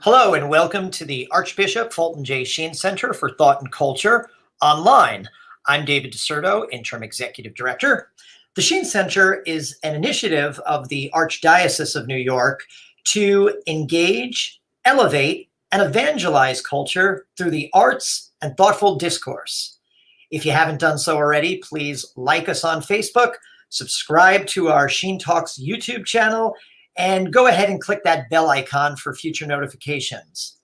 Hello and welcome to the Archbishop Fulton J. Sheen Center for Thought and Culture online. I'm David DeSerto, Interim Executive Director. The Sheen Center is an initiative of the Archdiocese of New York to engage, elevate, and evangelize culture through the arts and thoughtful discourse. If you haven't done so already, please like us on Facebook, subscribe to our Sheen Talks YouTube channel, and go ahead and click that bell icon for future notifications.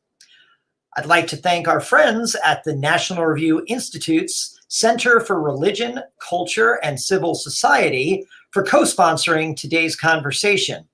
I'd like to thank our friends at the National Review Institute's Center for Religion, Culture, and Civil Society for co-sponsoring today's conversation.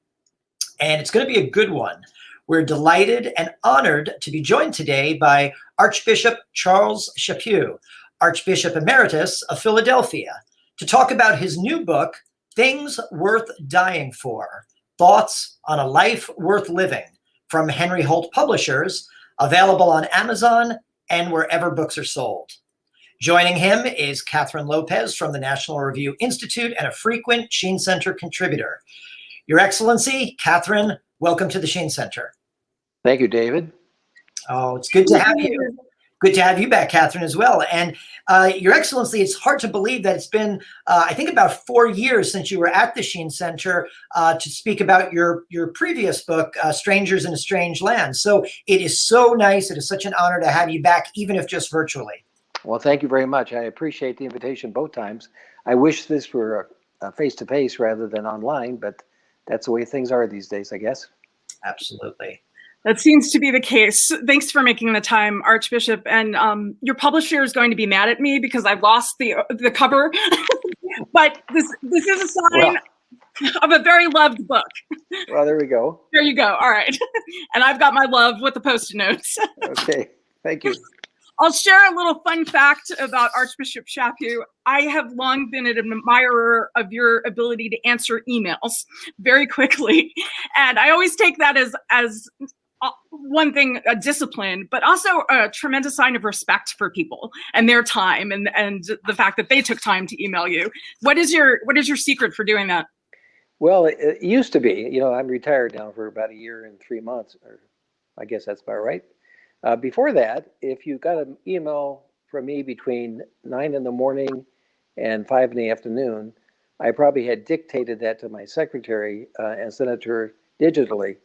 And it's going to be a good one. We're delighted and honored to be joined today by Archbishop Charles Chaput, Archbishop Emeritus of Philadelphia, to talk about his new book, Things Worth Dying For: Thoughts on a Life Worth Living, from Henry Holt Publishers, available on Amazon and wherever books are sold. Joining him is Kathryn Lopez from the National Review Institute and a frequent Sheen Center contributor. Your Excellency, Kathryn, welcome to the Sheen Center. Thank you, David. Oh, it's good to have you. Good to have you back, Kathryn, as well. And Your Excellency, it's hard to believe that it's been, I think, about 4 years since you were at the Sheen Center to speak about your previous book, Strangers in a Strange Land. So it is so nice. It is such an honor to have you back, even if just virtually. Well, thank you very much. I appreciate the invitation both times. I wish this were face-to-face rather than online, but that's the way things are these days, I guess. Absolutely. That seems to be the case. Thanks for making the time, Archbishop. And your publisher is going to be mad at me because I've lost the cover. But this is a sign of a very loved book. Well, there we go. There you go. All right. And I've got my love with the Post-it notes. Okay. Thank you. I'll share a little fun fact about Archbishop Chaput. I have long been an admirer of your ability to answer emails very quickly. And I always take that as one thing, a discipline, but also a tremendous sign of respect for people and their time and the fact that they took time to email you. What is your secret for doing that? Well, it used to be, I'm retired now for about 1 year and 3 months, or I guess that's about right. Before that, if you got an email from me between 9 in the morning and 5 in the afternoon, I probably had dictated that to my secretary and sent it to her digitally.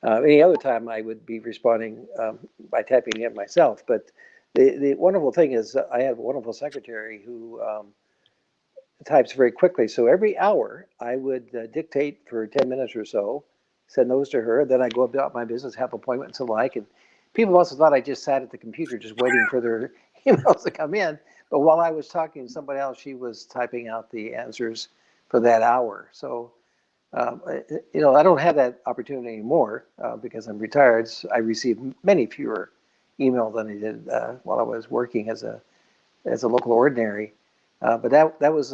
Any other time I would be responding by typing it myself. But the wonderful thing is I have a wonderful secretary who types very quickly. So every hour I would dictate for 10 minutes or so, send those to her. Then I go about my business, have appointments and the like. And people also thought I just sat at the computer just waiting for their emails to come in. But while I was talking to somebody else, she was typing out the answers for that hour. So I don't have that opportunity anymore because I'm retired. So I receive many fewer emails than I did while I was working as a local ordinary. But that was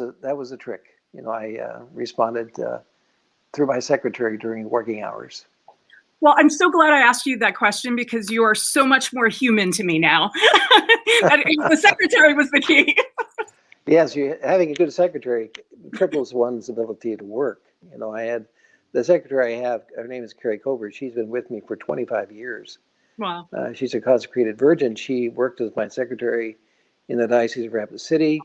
a trick. I responded through my secretary during working hours. Well, I'm so glad I asked you that question because you are so much more human to me now. The secretary was the key. Yes, having a good secretary triples one's ability to work. I had the secretary I have, her name is Carrie Covert. She's been with me for 25 years. Wow. She's a consecrated virgin. She worked as my secretary in the Diocese of Rapid City.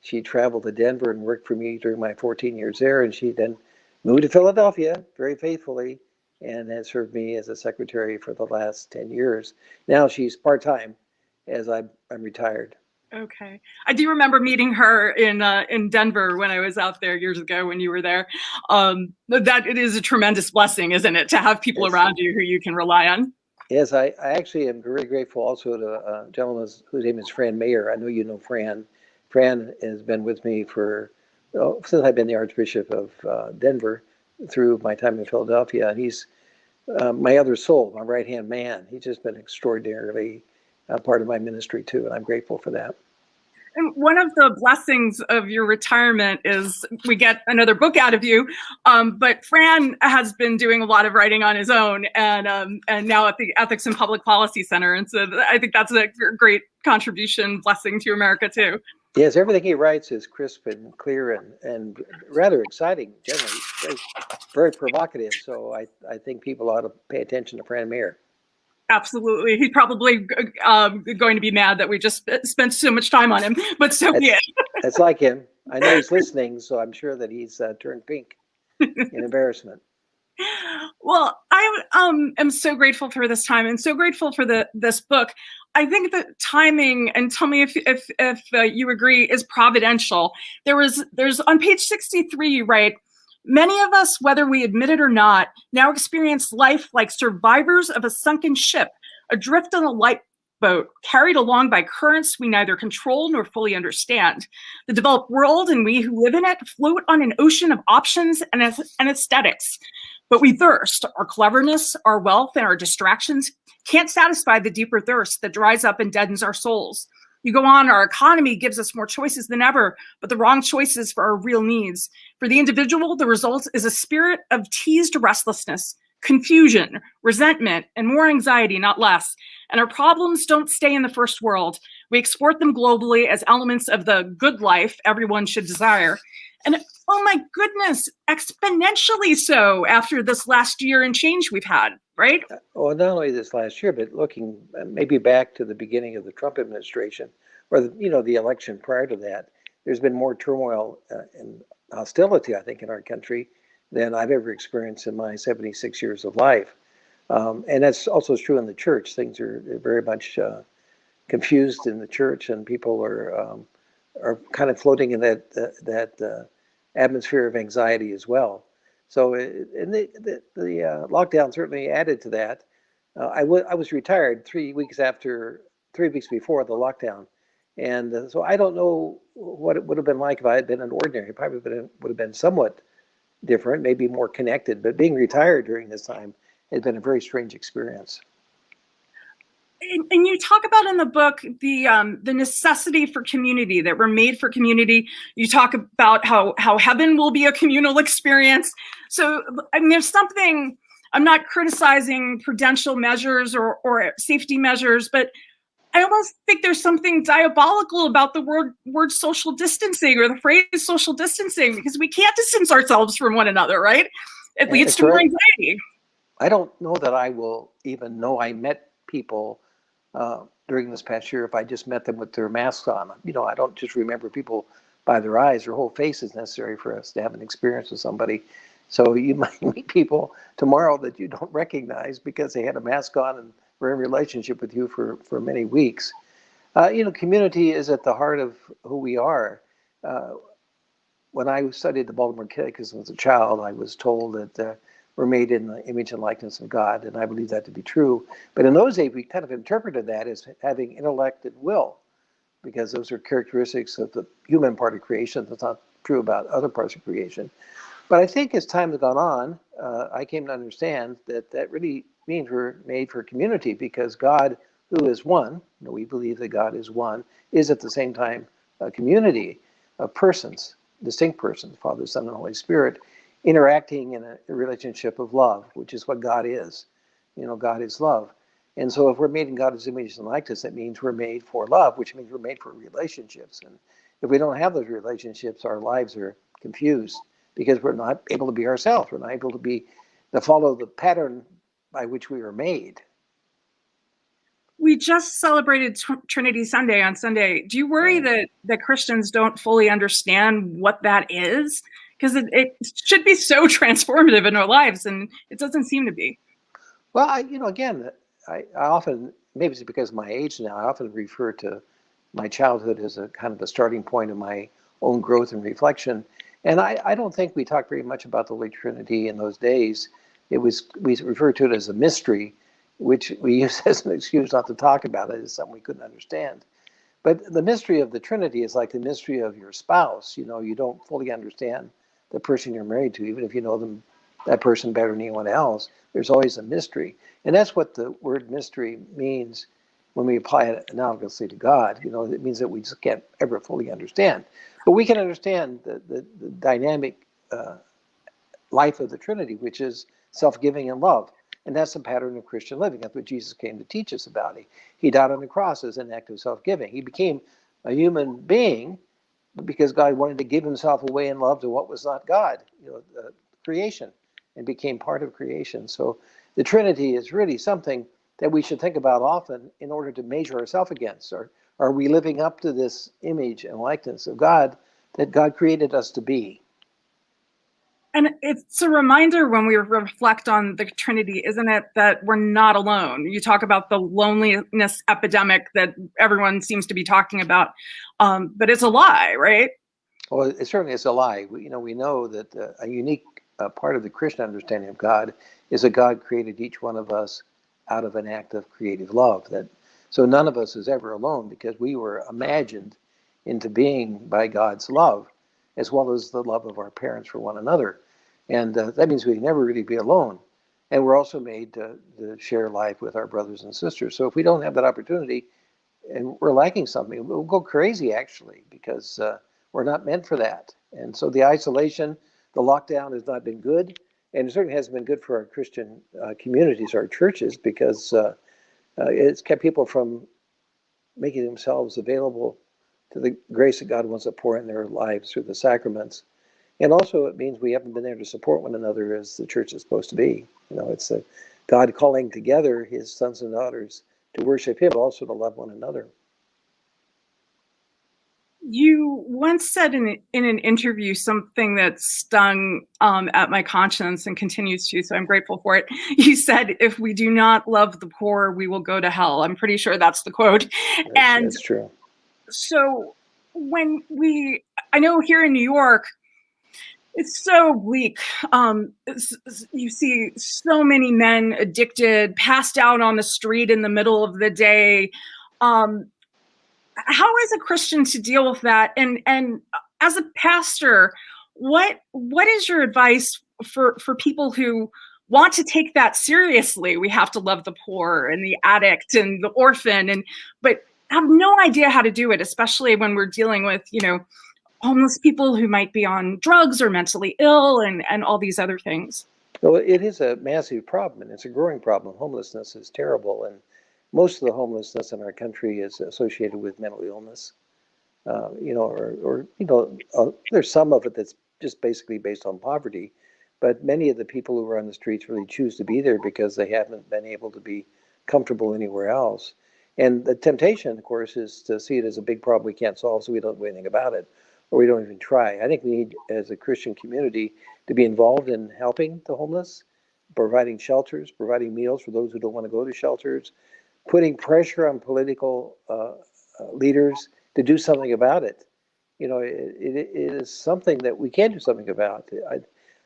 She traveled to Denver and worked for me during my 14 years there. And she then moved to Philadelphia very faithfully and has served me as a secretary for the last 10 years. Now she's part-time as I'm retired. Okay. I do remember meeting her in Denver when I was out there years ago when you were there. That it is a tremendous blessing, isn't it, to have people around you who you can rely on? Yes, I actually am very grateful also to a gentleman whose name is Fran Mayer. I know you know Fran. Fran has been with me since I've been the Archbishop of Denver through my time in Philadelphia. And he's my other soul, my right-hand man. He's just been extraordinarily part of my ministry too, and I'm grateful for that. And one of the blessings of your retirement is we get another book out of you. But Fran has been doing a lot of writing on his own, and now at the Ethics and Public Policy Center. And so I think that's a great contribution, blessing to America too. Yes, everything he writes is crisp and clear and rather exciting. Generally, very provocative. So I think people ought to pay attention to Fran Mayer. Absolutely. He's probably going to be mad that we just spent so much time on him, but so be it. That's like him. I know he's listening, so I'm sure that he's turned pink in embarrassment. Well, I am so grateful for this time and so grateful for this book. I think the timing, and tell me if you agree, is providential. There's on page 63, you write, many of us, whether we admit it or not, now experience life like survivors of a sunken ship, adrift on a lifeboat, carried along by currents we neither control nor fully understand. The developed world and we who live in it float on an ocean of options and aesthetics. But we thirst. Our cleverness, our wealth, and our distractions can't satisfy the deeper thirst that dries up and deadens our souls. You go on, our economy gives us more choices than ever, but the wrong choices for our real needs. For the individual, the result is a spirit of teased restlessness, confusion, resentment, and more anxiety, not less. And our problems don't stay in the first world. We export them globally as elements of the good life everyone should desire. And oh my goodness, exponentially so after this last year and change we've had, right? Well, not only this last year, but looking maybe back to the beginning of the Trump administration, or the election prior to that, there's been more turmoil and hostility, I think, in our country than I've ever experienced in my 76 years of life. And that's also true in the church. Things are very much confused in the church, and people are kind of floating in that atmosphere of anxiety as well. So, and the lockdown certainly added to that. I was retired 3 weeks before the lockdown, and so I don't know what it would have been like if I had been an ordinary. It probably would have been somewhat different, maybe more connected. But being retired during this time has been a very strange experience. And you talk about in the book the necessity for community, that we're made for community. You talk about how heaven will be a communal experience. So I mean, there's something, I'm not criticizing prudential measures or safety measures, but I almost think there's something diabolical about the word social distancing, or the phrase social distancing, because we can't distance ourselves from one another, right? It leads to more anxiety. I don't know that I will even know I met people during this past year if I just met them with their masks on. I don't just remember people by their eyes. Their whole face is necessary for us to have an experience with somebody. So you might meet people tomorrow that you don't recognize because they had a mask on and were in relationship with you for many weeks. Community is at the heart of who we are. When I studied the Baltimore Catechism as a child, I was told that we're made in the image and likeness of God, and I believe that to be true. But in those days, we kind of interpreted that as having intellect and will, because those are characteristics of the human part of creation. That's not true about other parts of creation. But I think as time has gone on, I came to understand that really means we're made for community, because God, who is one, we believe that God is one, is at the same time a community of persons, distinct persons, Father, Son, and Holy Spirit, interacting in a relationship of love, which is what God is. God is love. And so if we're made in God's image and likeness, that means we're made for love, which means we're made for relationships. And if we don't have those relationships, our lives are confused, because we're not able to be ourselves. We're not able to follow the pattern by which we were made. We just celebrated Trinity Sunday on Sunday. Do you worry that Christians don't fully understand what that is? Because it should be so transformative in our lives, and it doesn't seem to be. Well, I often, maybe it's because of my age now, I often refer to my childhood as a kind of a starting point of my own growth and reflection. And I don't think we talked very much about the Holy Trinity in those days. We referred to it as a mystery, which we use as an excuse not to talk about it. It's something we couldn't understand. But the mystery of the Trinity is like the mystery of your spouse. You don't fully understand the person you're married to, even if you know that person better than anyone else. There's always a mystery. And that's what the word mystery means when we apply it analogously to God. It means that we just can't ever fully understand. But we can understand the dynamic life of the Trinity, which is self-giving and love. And that's the pattern of Christian living. That's what Jesus came to teach us about. He died on the cross as an act of self-giving. He became a human being because God wanted to give himself away in love to what was not God, creation, and became part of creation. So the Trinity is really something that we should think about often in order to measure ourselves against. Or are we living up to this image and likeness of God that God created us to be? And it's a reminder when we reflect on the Trinity, isn't it, that we're not alone. You talk about the loneliness epidemic that everyone seems to be talking about, but it's a lie, right? Well, it certainly is a lie. We know that a unique part of the Christian understanding of God is that God created each one of us out of an act of creative love. So none of us is ever alone, because we were imagined into being by God's love, as well as the love of our parents for one another. And that means we can never really be alone. And we're also made to share life with our brothers and sisters. So if we don't have that opportunity and we're lacking something, we'll go crazy, actually, because we're not meant for that. And so the isolation, the lockdown has not been good. And it certainly hasn't been good for our Christian communities, our churches, because it's kept people from making themselves available to the grace that God wants to pour in their lives through the sacraments. And also it means we haven't been there to support one another as the church is supposed to be. It's God calling together his sons and daughters to worship him, but also to love one another. You once said in an interview something that stung at my conscience and continues to, so I'm grateful for it. You said, if we do not love the poor, we will go to hell. I'm pretty sure that's the quote. That's true. So I know here in New York, it's so bleak. You see so many men addicted, passed out on the street in the middle of the day. How is a Christian to deal with that? And as a pastor, what is your advice for people who want to take that seriously? We have to love the poor and the addict and the orphan, but have no idea how to do it, especially when we're dealing with, homeless people who might be on drugs or mentally ill and all these other things. Well, it is a massive problem, and it's a growing problem. Homelessness is terrible, and most of the homelessness in our country is associated with mental illness. There's some of it that's just basically based on poverty, but many of the people who are on the streets really choose to be there because they haven't been able to be comfortable anywhere else. And the temptation, of course, is to see it as a big problem we can't solve, so we don't do anything about it, or we don't even try. I think we need, as a Christian community, to be involved in helping the homeless, providing shelters, providing meals for those who don't want to go to shelters, putting pressure on political leaders to do something about it. It is something that we can do something about.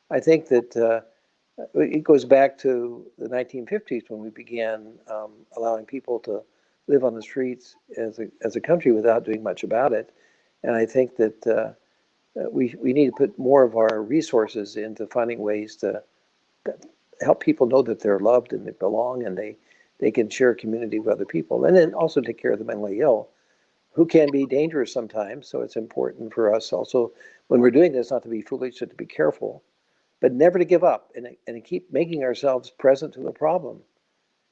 I think that it goes back to the 1950s when we began allowing people to live on the streets as a country without doing much about it. And I think that we need to put more of our resources into finding ways to help people know that they're loved and they belong, and they can share a community with other people. And then also take care of the mentally ill, who can be dangerous sometimes. So it's important for us also, when we're doing this, not to be foolish, but to be careful, but never to give up and keep making ourselves present to the problem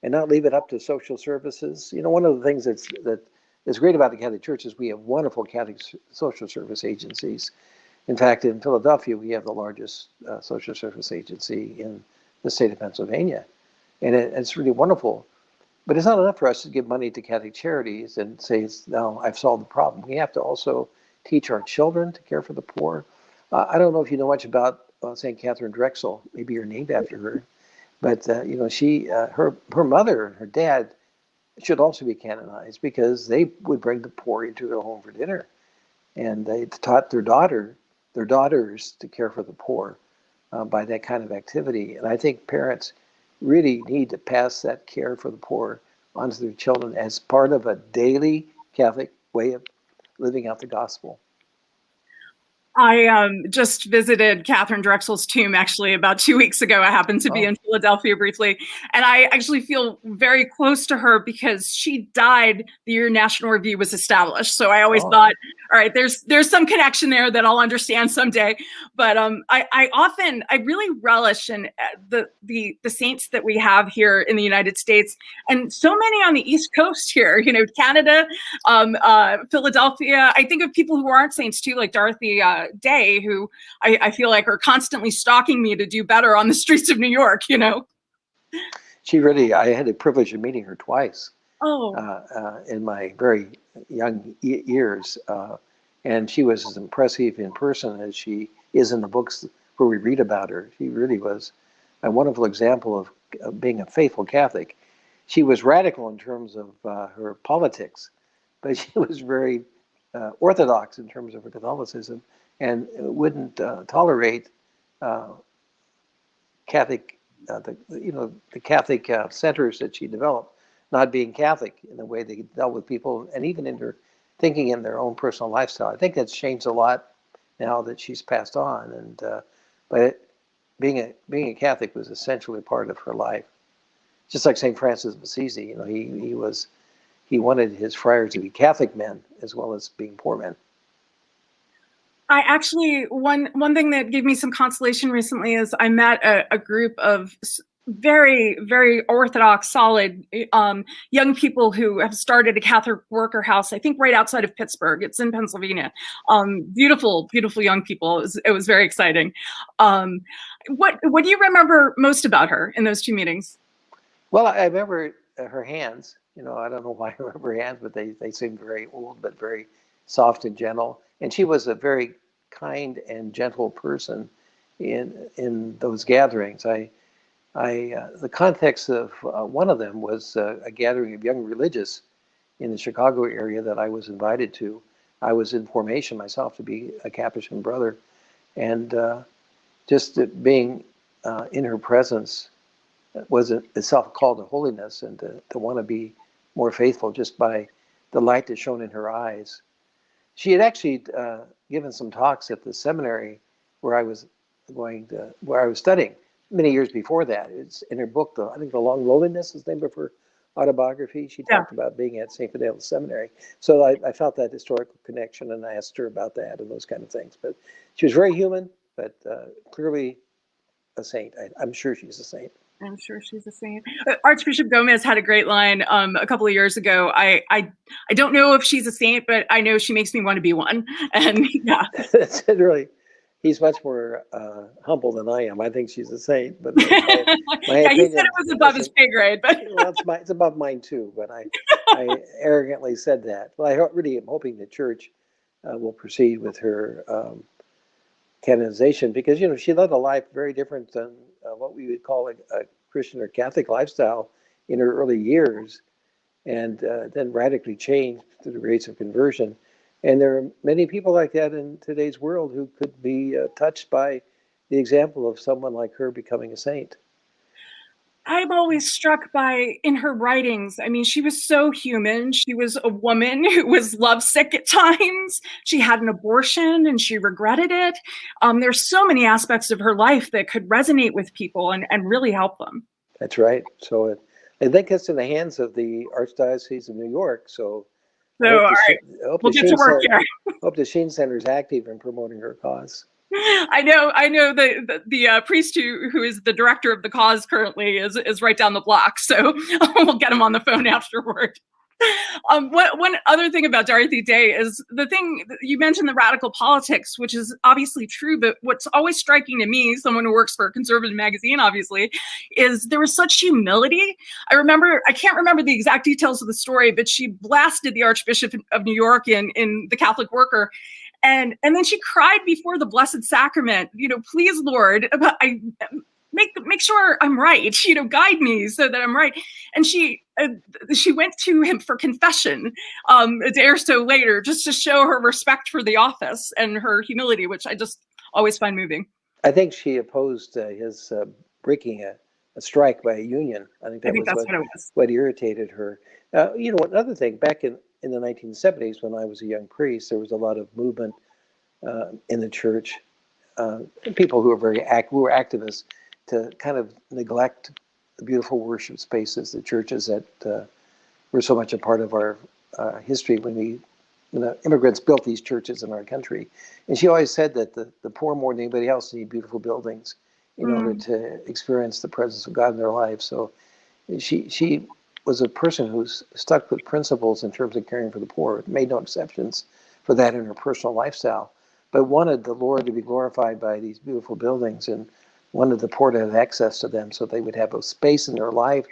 and not leave it up to social services. One of the things that is great about the Catholic Church is we have wonderful Catholic social service agencies. In fact, in Philadelphia, we have the largest social service agency in the state of Pennsylvania. And it's really wonderful. But it's not enough for us to give money to Catholic charities and say, no, I've solved the problem. We have to also teach our children to care for the poor. I don't know if you know much about St. Kathryn Drexel. Maybe you're named after her. But, her mother and her dad should also be canonized because they would bring the poor into their home for dinner. And they taught their daughters to care for the poor by that kind of activity. And I think parents really need to pass that care for the poor onto their children as part of a daily Catholic way of living out the gospel. I just visited Kathryn Drexel's tomb actually about 2 weeks ago. I happened to be in Philadelphia briefly, and I actually feel very close to her because she died the year National Review was established. So I always thought, all right, there's some connection there that I'll understand someday. But I really relish in the saints that we have here in the United States, and so many on the East Coast here. Canada, Philadelphia. I think of people who aren't saints too, like Dorothy Day, who I feel like are constantly stalking me to do better on the streets of New York. She really, I had the privilege of meeting her twice Oh, in my very young years. And she was as impressive in person as she is in the books where we read about her. She really was a wonderful example of being a faithful Catholic. She was radical in terms of her politics, but she was very orthodox in terms of her Catholicism and wouldn't tolerate Catholic, the Catholic centers that she developed, not being Catholic in the way they dealt with people, and even in her thinking in their own personal lifestyle. I think that's changed a lot now that she's passed on, and but being a Catholic was essentially part of her life. Just like St. Francis of Assisi, he wanted his friars to be Catholic men as well as being poor men. I actually, one thing that gave me some consolation recently is I met a group of very, very Orthodox, solid young people who have started a Catholic worker house, I think right outside of Pittsburgh. It's in Pennsylvania. Beautiful, beautiful young people. It was very exciting. What do you remember most about her in those two meetings? Well, I remember her hands. I don't know why I remember her hands, but they seemed very old, but very soft and gentle. And she was a very kind and gentle person in those gatherings. The context of one of them was a gathering of young religious in the Chicago area that I was invited to. I was in formation myself to be a Capuchin brother, and just being in her presence was itself a call to holiness and to want to be more faithful just by the light that shone in her eyes. She had actually given some talks at the seminary where I was studying many years before that. It's in her book, I think The Long Loneliness is the name of her autobiography. She talked about being at St. Fidelis Seminary. So I felt that historical connection, and I asked her about that and those kind of things. But she was very human, but clearly a saint. I'm sure she's a saint. I'm sure she's a saint. Archbishop Gomez had a great line a couple of years ago. I don't know if she's a saint, but I know she makes me want to be one. And yeah, that's it. Really, he's much more humble than I am. I think she's a saint, but my yeah, he said it was above his pay grade. But well, it's above mine too. But I arrogantly said that. Well, I really am hoping the church will proceed with her canonization, because she led a life very different than what we would call a Christian or Catholic lifestyle in her early years, and then radically changed through the rates of conversion. And there are many people like that in today's world who could be touched by the example of someone like her becoming a saint. I'm always struck by, in her writings, I mean, she was so human. She was a woman who was lovesick at times. She had an abortion and she regretted it. There's so many aspects of her life that could resonate with people and really help them. That's right. So I think it's in the hands of the Archdiocese of New York. So all right, we'll get to work here. Hope the Sheen Center is active in promoting her cause. I know the priest who is the director of the cause currently is right down the block, so we'll get him on the phone afterward. One other thing about Dorothy Day is the thing you mentioned, the radical politics, which is obviously true, but what's always striking to me, someone who works for a conservative magazine, obviously, is there was such humility. I can't remember the exact details of the story, but she blasted the Archbishop of New York in The Catholic Worker. And then she cried before the Blessed Sacrament, please, Lord, make sure I'm right, guide me so that I'm right. And she went to him for confession a day or so later, just to show her respect for the office and her humility, which I just always find moving. I think she opposed his breaking a strike by a union. I think that's what irritated her. Another thing, back in the 1970s, when I was a young priest, there was a lot of movement in the church, people who were who were activists, to kind of neglect the beautiful worship spaces, the churches that were so much a part of our history when the immigrants built these churches in our country. And she always said that the poor, more than anybody else, need beautiful buildings in order to experience the presence of God in their lives. So she was a person who's stuck with principles in terms of caring for the poor, made no exceptions for that in her personal lifestyle, but wanted the Lord to be glorified by these beautiful buildings and wanted the poor to have access to them so they would have a space in their life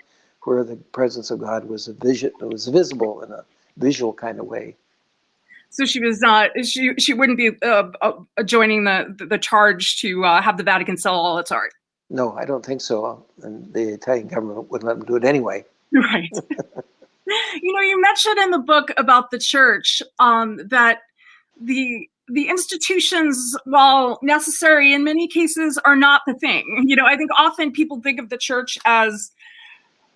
where the presence of God was was visible in a visual kind of way. So she was not. She wouldn't be joining the charge to have the Vatican sell all its art. No, I don't think so. And the Italian government wouldn't let them do it anyway. Right. You mentioned in the book about the church that the institutions, while necessary in many cases, are not the thing. I think often people think of the church as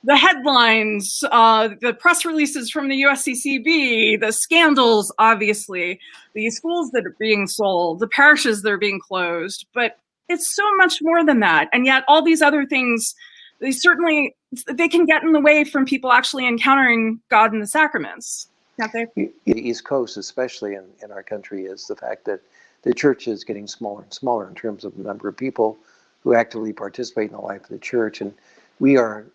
the headlines, the press releases from the USCCB, the scandals, obviously, the schools that are being sold, the parishes that are being closed. But it's so much more than that. And yet all these other things, they can get in the way from people actually encountering God in the sacraments, can't they? The East Coast, especially in our country, is the fact that the church is getting smaller and smaller in terms of the number of people who actively participate in the life of the church. And we are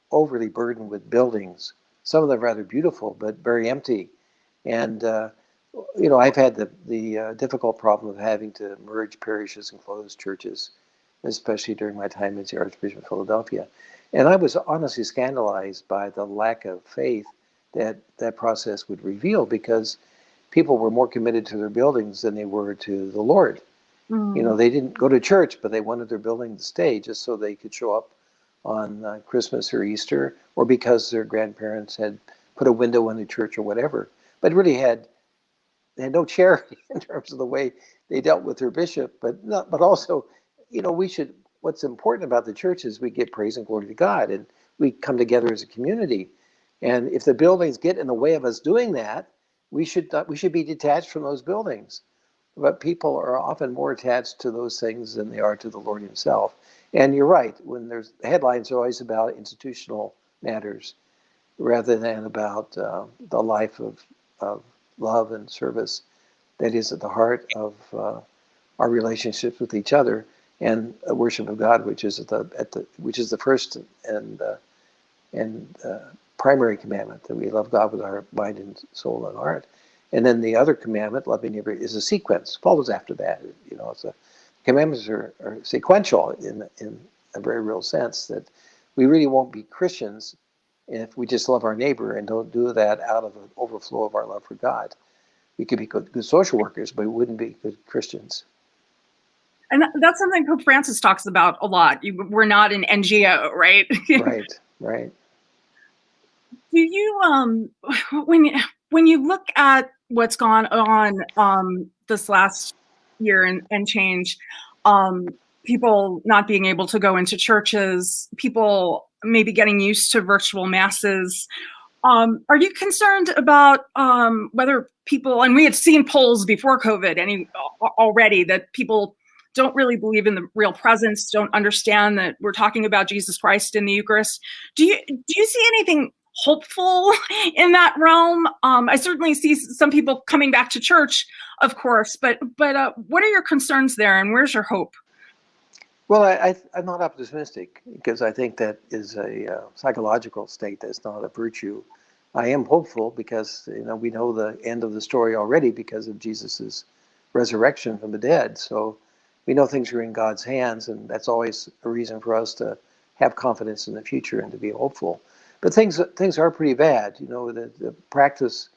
overly burdened with buildings, some of them rather beautiful, but very empty. And, I've had the difficult problem of having to merge parishes and close churches, especially during my time as the Archbishop of Philadelphia. And I was honestly scandalized by the lack of faith that process would reveal, because people were more committed to their buildings than they were to the Lord. They didn't go to church, but they wanted their building to stay just so they could show up on Christmas or Easter, or because their grandparents had put a window in the church or whatever. But really they had no charity in terms of the way they dealt with their bishop. But also, what's important about the church is we give praise and glory to God, and we come together as a community. And if the buildings get in the way of us doing that, we should be detached from those buildings. But people are often more attached to those things than they are to the Lord himself. And you're right, when the headlines are always about institutional matters rather than about the life of love and service that is at the heart of our relationships with each other, and a worship of God, which is the first and primary commandment, that we love God with our mind and soul and heart. And then the other commandment, loving neighbor, is a sequence, follows after that. Commandments are sequential in a very real sense, that we really won't be Christians if we just love our neighbor and don't do that out of an overflow of our love for God. We could be good social workers, but we wouldn't be good Christians. And that's something Pope Francis talks about a lot. We're not an NGO, right? Right. Do you, when you look at what's gone on this last year and change, people not being able to go into churches, people maybe getting used to virtual masses, are you concerned about whether people, and we had seen polls before COVID already, that people don't really believe in the real presence, don't understand that we're talking about Jesus Christ in the Eucharist. Do you see anything hopeful in that realm? I certainly see some people coming back to church, of course, but what are your concerns there, and where's your hope? Well, I'm not optimistic, because I think that is a psychological state. That's not a virtue. I am hopeful because we know the end of the story already because of Jesus's resurrection from the dead. So we know things are in God's hands, and that's always a reason for us to have confidence in the future and to be hopeful. But things are pretty bad. The practice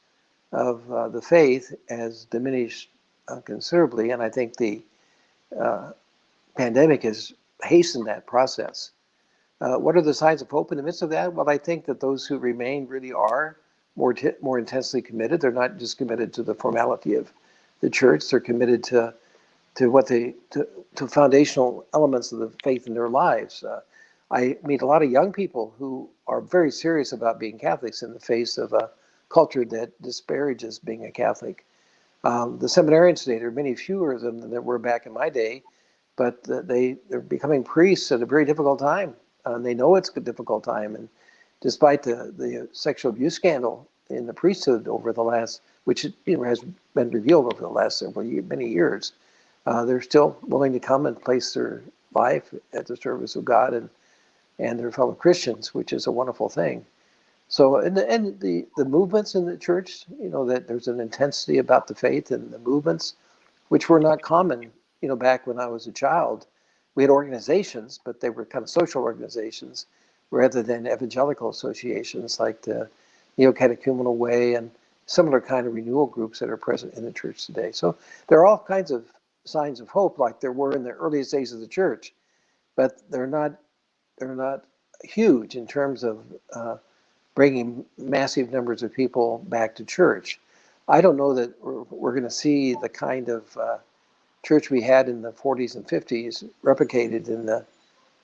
of the faith has diminished considerably, and I think the pandemic has hastened that process. What are the signs of hope in the midst of that? Well, I think that those who remain really are more intensely committed. They're not just committed to the formality of the church. They're committed to foundational elements of the faith in their lives. I meet a lot of young people who are very serious about being Catholics in the face of a culture that disparages being a Catholic. The seminarians today, there are many fewer of them than there were back in my day, but they're becoming priests at a very difficult time. They know it's a difficult time, and despite the sexual abuse scandal in the priesthood over the last, which has been revealed over the last many years, they're still willing to come and place their life at the service of God and their fellow Christians, which is a wonderful thing. So, and the movements in the church, that there's an intensity about the faith and the movements, which were not common, back when I was a child. We had organizations, but they were kind of social organizations. rather than evangelical associations like the Neo-Catechumenal Way and similar kind of renewal groups that are present in the church today. So there are all kinds of signs of hope like there were in the earliest days of the church, but they're not huge in terms of bringing massive numbers of people back to church. I don't know that we're going to see the kind of church we had in the 40s and 50s replicated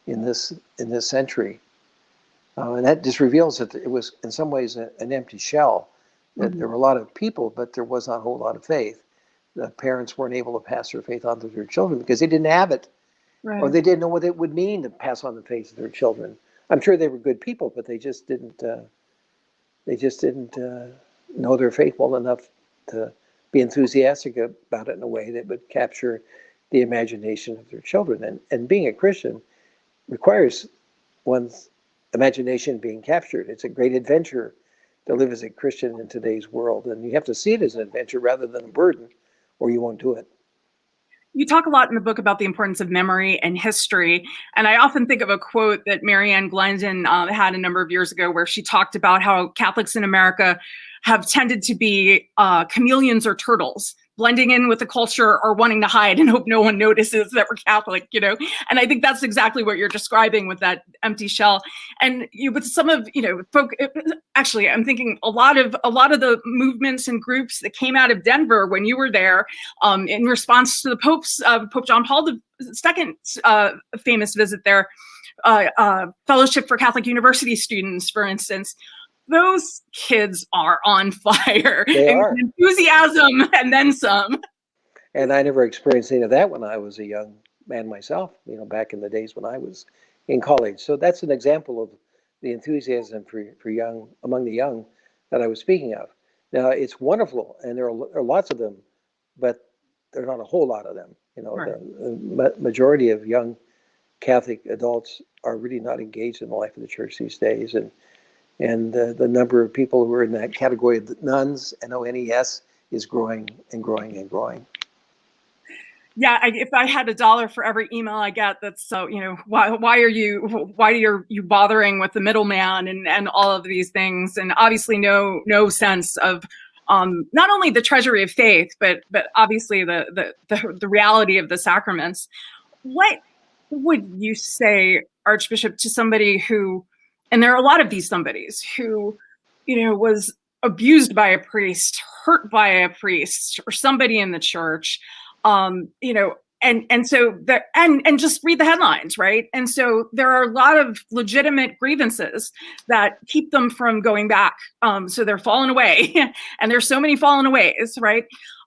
in this century, and that just reveals that it was in some ways an empty shell. That there were a lot of people, but there was not a whole lot of faith. The parents weren't able to pass their faith on to their children because they didn't have it, or they didn't know what it would mean to pass on the faith to their children. I'm sure they were good people, but they just didn't. Know their faith well enough to be enthusiastic about it in a way that would capture the imagination of their children. And being a Christian requires one's imagination being captured. It's a great adventure to live as a Christian in today's world, and you have to see it as an adventure rather than a burden, or you won't do it. You talk a lot in the book about the importance of memory and history. And I often think of a quote that Marianne Glendon had a number of years ago, where she talked about how Catholics in America have tended to be chameleons or turtles, blending in with the culture or wanting to hide and hope no one notices that we're Catholic, And I think that's exactly what you're describing with that empty shell. And with some of, folk, actually, I'm thinking a lot of the movements and groups that came out of Denver when you were there, in response to the Pope John Paul II's famous visit there, Fellowship for Catholic University Students, for instance. Those kids are on fire. They are. Enthusiasm and then some. And I never experienced any of that when I was a young man myself, back in the days when I was in college. So that's an example of the enthusiasm for young, among the young, that I was speaking of. Now, it's wonderful, and there are lots of them, but there are not a whole lot of them. Right. The majority of young Catholic adults are really not engaged in the life of the church these days. And the number of people who are in that category of the nuns, NONES, is growing and growing and growing. Yeah, if I had $1 for every email I get, that's so, why are you bothering with the middleman and all of these things, and obviously no sense of not only the treasury of faith, but obviously the reality of the sacraments. What would you say, Archbishop, to somebody who, and there are a lot of these somebodies who, was abused by a priest, hurt by a priest, or somebody in the church, and so that, and just read the headlines, right? And so there are a lot of legitimate grievances that keep them from going back. So they're falling away, and there's so many fallen aways, right?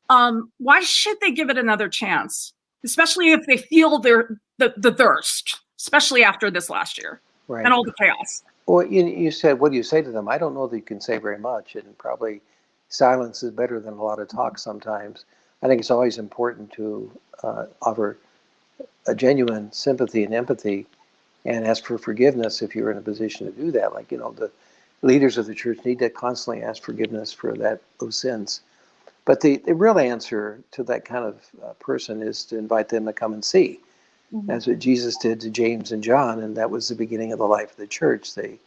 Why should they give it another chance, especially if they feel the thirst, especially after this last year, right, and all the chaos? Well, you said, what do you say to them? I don't know that you can say very much, and probably silence is better than a lot of talk sometimes. I think it's always important to offer a genuine sympathy and empathy and ask for forgiveness if you're in a position to do that. Like, the leaders of the church need to constantly ask forgiveness for those sins. But the real answer to that kind of person is to invite them to come and see. Mm-hmm. That's what Jesus did to James and John, and that was the beginning of the life of the church. They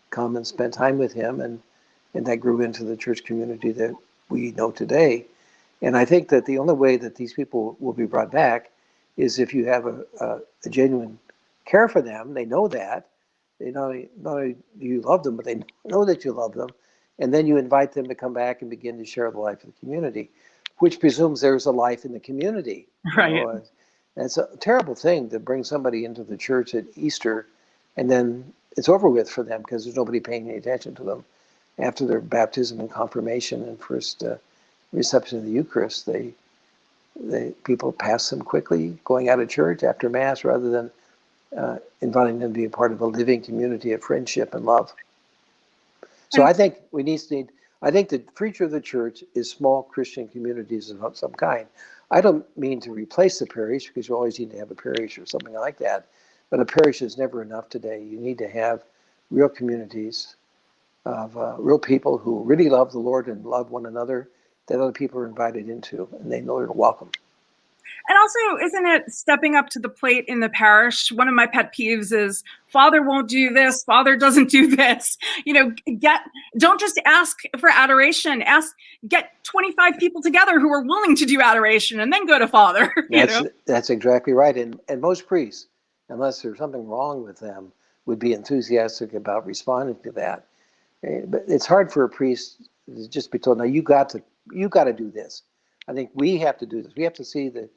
come and spend time with him, and that grew into the church community that we know today. And I think that the only way that these people will be brought back is if you have a genuine care for them. They know that. They not only do you love them, but they know that you love them. And then you invite them to come back and begin to share the life of the community, which presumes there's a life in the community. Right. It's a terrible thing to bring somebody into the church at Easter and then it's over with for them because there's nobody paying any attention to them. After their baptism and confirmation and first reception of the Eucharist, people pass them quickly, going out of church after Mass rather than inviting them to be a part of a living community of friendship and love. So I think I think the future of the church is small Christian communities of some kind. I don't mean to replace the parish, because you always need to have a parish or something like that. But a parish is never enough today. You need to have real communities of real people who really love the Lord and love one another, that other people are invited into, and they know they're welcome. And also, isn't it stepping up to the plate in the parish? One of my pet peeves is Father won't do this, Father doesn't do this. Don't just ask for adoration. Get 25 people together who are willing to do adoration, and then go to Father. That's exactly right. And most priests, unless there's something wrong with them, would be enthusiastic about responding to that. But it's hard for a priest to just be told, "No, you got to do this." I think we have to do this. We have to see the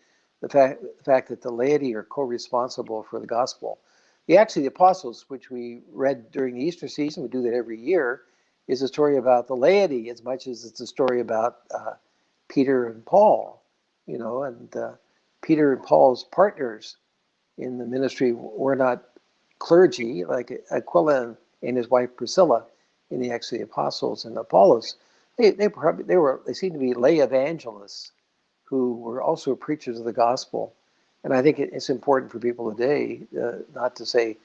fact that the laity are co-responsible for the gospel. The Apostles, which we read during the Easter season, we do that every year, is a story about the laity as much as it's a story about Peter and Paul. And Peter and Paul's partners in the ministry were not clergy like Aquila and his wife Priscilla in the Acts of the Apostles and Apollos. They seemed to be lay evangelists who were also preachers of the gospel. And I think it's important for people today not to say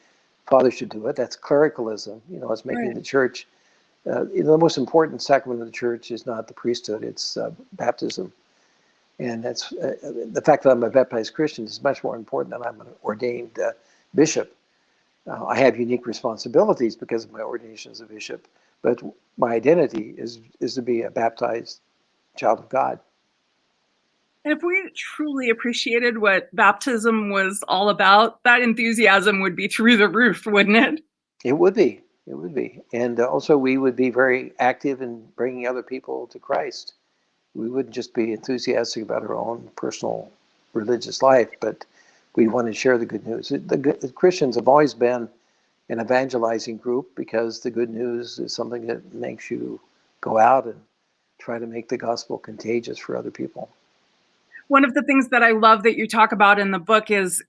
Father should do it. That's clericalism. It's making the church. The most important sacrament of the church is not the priesthood; it's baptism. And that's the fact that I'm a baptized Christian is much more important than I'm an ordained bishop. I have unique responsibilities because of my ordination as a bishop, but my identity is to be a baptized child of God. And if we truly appreciated what baptism was all about, that enthusiasm would be through the roof, wouldn't it? It would be. It would be. And also we would be very active in bringing other people to Christ. We wouldn't just be enthusiastic about our own personal religious life, but we want to share the good news. The Christians have always been an evangelizing group because the good news is something that makes you go out and try to make the gospel contagious for other people. One of the things that I love that you talk about in the book is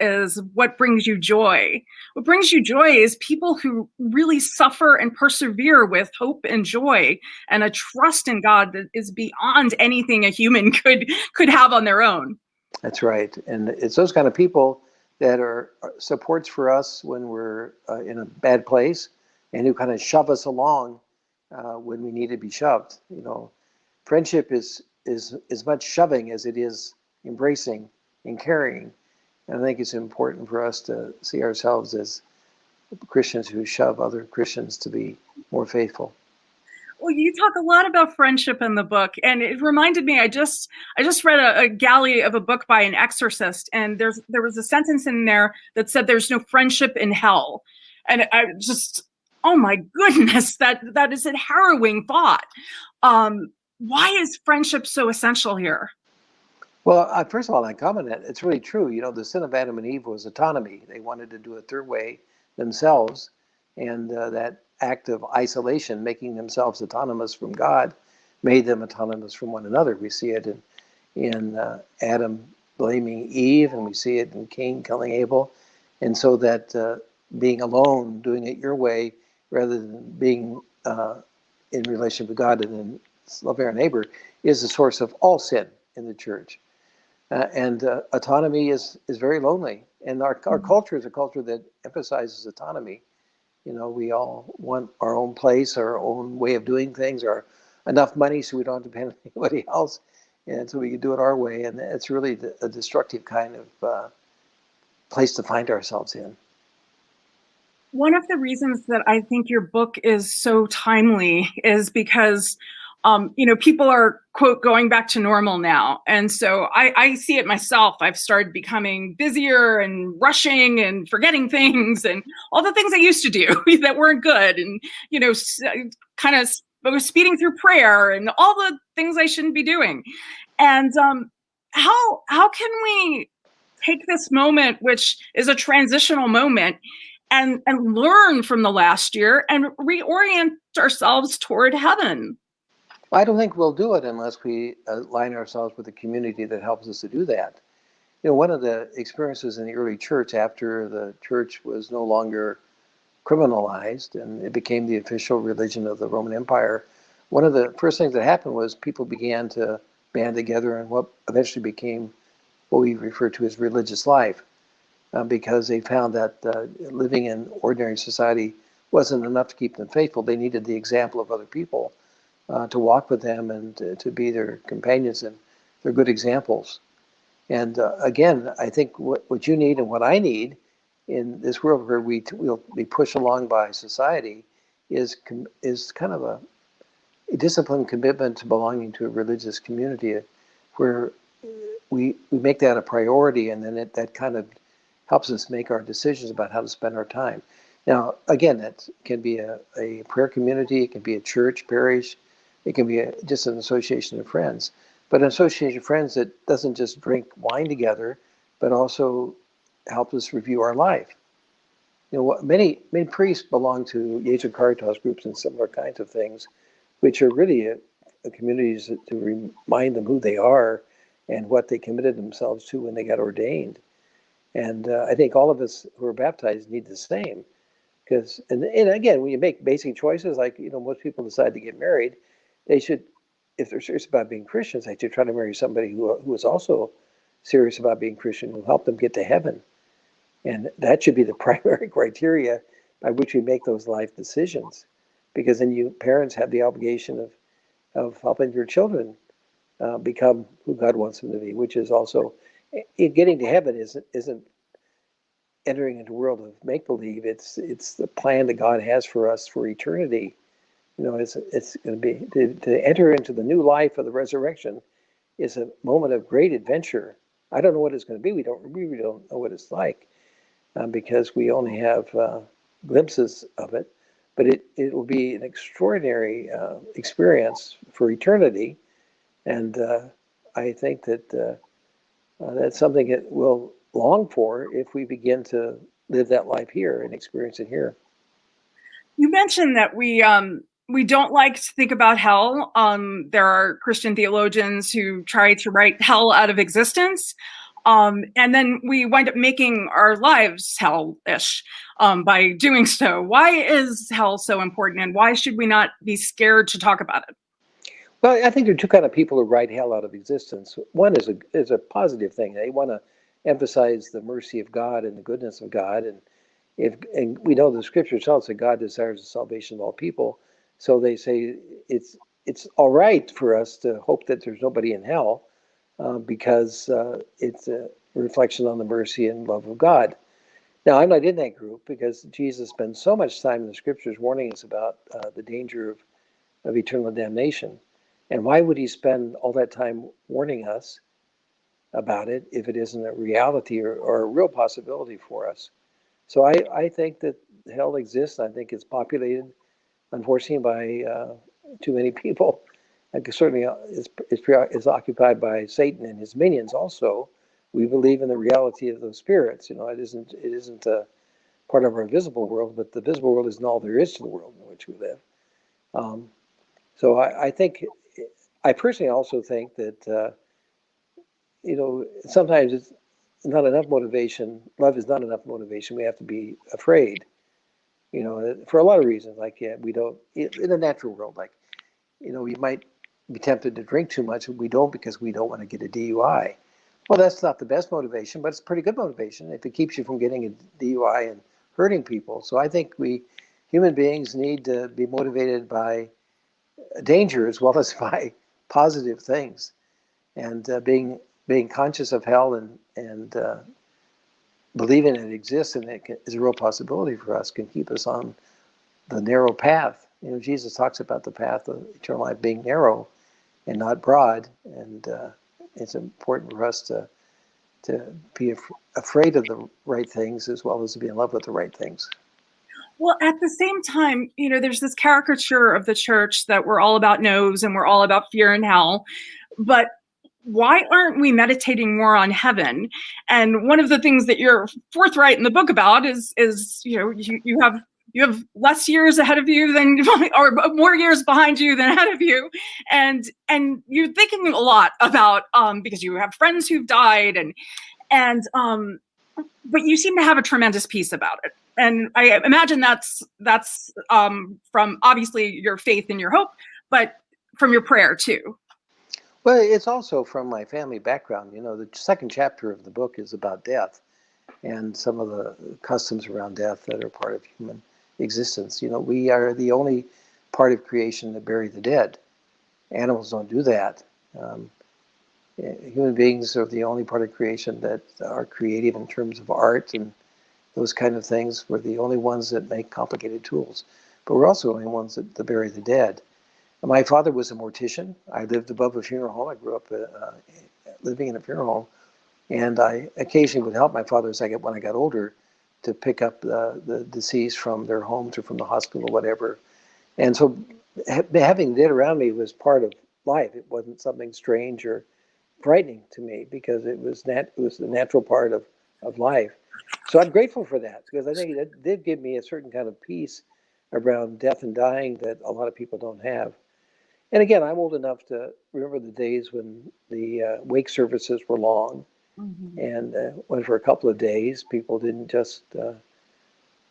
what brings you joy. What brings you joy is people who really suffer and persevere with hope and joy and a trust in God that is beyond anything a human could have on their own. That's right. And it's those kind of people that are supports for us when we're in a bad place and who kind of shove us along when we need to be shoved. Friendship is as much shoving as it is embracing and carrying. And I think it's important for us to see ourselves as Christians who shove other Christians to be more faithful. Well, you talk a lot about friendship in the book, and it reminded me. I just read a galley of a book by an exorcist, and there was a sentence in there that said, "There's no friendship in hell," and I just, oh my goodness, that is a harrowing thought. Why is friendship so essential here? Well, first of all, I comment that it's really true. The sin of Adam and Eve was autonomy. They wanted to do it their way themselves, and that act of isolation, making themselves autonomous from God, made them autonomous from one another. We see it in Adam blaming Eve, and we see it in Cain killing Abel. And so that being alone, doing it your way, rather than being in relationship with God and then love our neighbor, is the source of all sin in the church. And autonomy is very lonely. And our culture is a culture that emphasizes autonomy. We all want our own place, our own way of doing things, or enough money so we don't depend on anybody else, and so we can do it our way. And it's really a destructive kind of place to find ourselves in. One of the reasons that I think your book is so timely is because people are, quote, going back to normal now. And so I see it myself. I've started becoming busier and rushing and forgetting things and all the things I used to do that weren't good. And, kind of speeding through prayer and all the things I shouldn't be doing. And how can we take this moment, which is a transitional moment, and learn from the last year and reorient ourselves toward heaven? I don't think we'll do it unless we align ourselves with a community that helps us to do that. One of the experiences in the early church after the church was no longer criminalized and it became the official religion of the Roman Empire, one of the first things that happened was people began to band together in what eventually became what we refer to as religious life, because they found that living in ordinary society wasn't enough to keep them faithful. They needed the example of other people to walk with them and to be their companions, and they're good examples. And again, I think what you need and what I need in this world where we'll be pushed along by society is kind of a disciplined commitment to belonging to a religious community where we make that a priority, and then that kind of helps us make our decisions about how to spend our time. Now, again, that can be a prayer community, it can be a church, parish, it can be just an association of friends. But an association of friends that doesn't just drink wine together, but also help us review our life. You know, many priests belong to Jesu Caritas groups and similar kinds of things, which are really communities to remind them who they are and what they committed themselves to when they got ordained. And I think all of us who are baptized need the same. Because, and again, when you make basic choices, like, you know, most people decide to get married, they should, if they're serious about being Christians, they should try to marry somebody who is also serious about being Christian, who will help them get to heaven. And that should be the primary criteria by which we make those life decisions. Because then you parents have the obligation of helping your children become who God wants them to be, which is also, getting to heaven isn't entering into a world of make-believe. It's the plan that God has for us for eternity. You know, it's going to be, to enter into the new life of the resurrection is a moment of great adventure. I don't know what it's going to be. We really don't know what it's like because we only have glimpses of it. But it will be an extraordinary experience for eternity. And I think that that's something that we'll long for if we begin to live that life here and experience it here. You mentioned that we don't like to think about hell. There are Christian theologians who try to write hell out of existence. And then we wind up making our lives hellish by doing so. Why is hell so important, and why should we not be scared to talk about it? Well, I think there are two kinds of people who write hell out of existence. One is a positive thing. They want to emphasize the mercy of God and the goodness of God, and we know the Scripture tells us that God desires the salvation of all people. So they say it's all right for us to hope that there's nobody in hell because it's a reflection on the mercy and love of God. Now, I'm not in that group because Jesus spends so much time in the Scriptures warning us about the danger of eternal damnation. And why would he spend all that time warning us about it if it isn't a reality or a real possibility for us? So I think that hell exists. I think it's populated, unfortunately, by too many people. And certainly it's occupied by Satan and his minions also. We believe in the reality of those spirits. You know, it isn't a part of our visible world, but the visible world isn't all there is to the world in which we live. So I think, I personally also think that, you know, sometimes it's not enough motivation. Love is not enough motivation. We have to be afraid, you know, for a lot of reasons. Like, we don't, in the natural world, like, you know, we might be tempted to drink too much, and we don't because we don't want to get a DUI. Well, that's not the best motivation, but it's pretty good motivation if it keeps you from getting a DUI and hurting people. So I think we human beings need to be motivated by danger as well as by positive things, and being conscious of hell and believing it exists and it is a real possibility for us can keep us on the narrow path. You know, Jesus talks about the path of eternal life being narrow and not broad, and it's important for us to be afraid of the right things as well as to be in love with the right things. Well, at the same time, you know, there's this caricature of the church that we're all about no's and we're all about fear and hell. But why aren't we meditating more on heaven? And one of the things that you're forthright in the book about is you know, you have less years ahead of you than, or more years behind you than ahead of you, and you're thinking a lot about because you have friends who've died, and but you seem to have a tremendous peace about it. And I imagine that's from obviously your faith and your hope, but from your prayer too. Well, it's also from my family background. You know, the second chapter of the book is about death and some of the customs around death that are part of human existence. You know, we are the only part of creation that bury the dead. Animals don't do that. Human beings are the only part of creation that are creative in terms of art and those kind of things. We're the only ones that make complicated tools, but we're also the only ones that bury the dead. My father was a mortician. I lived above a funeral home. I grew up living in a funeral home, and I occasionally would help my father when I got older to pick up the deceased from their homes or from the hospital or whatever. And so having dead around me was part of life. It wasn't something strange or frightening to me because it was the natural part of life. So I'm grateful for that because I think it did give me a certain kind of peace around death and dying that a lot of people don't have. And again, I'm old enough to remember the days when the wake services were long, and went for a couple of days. People didn't just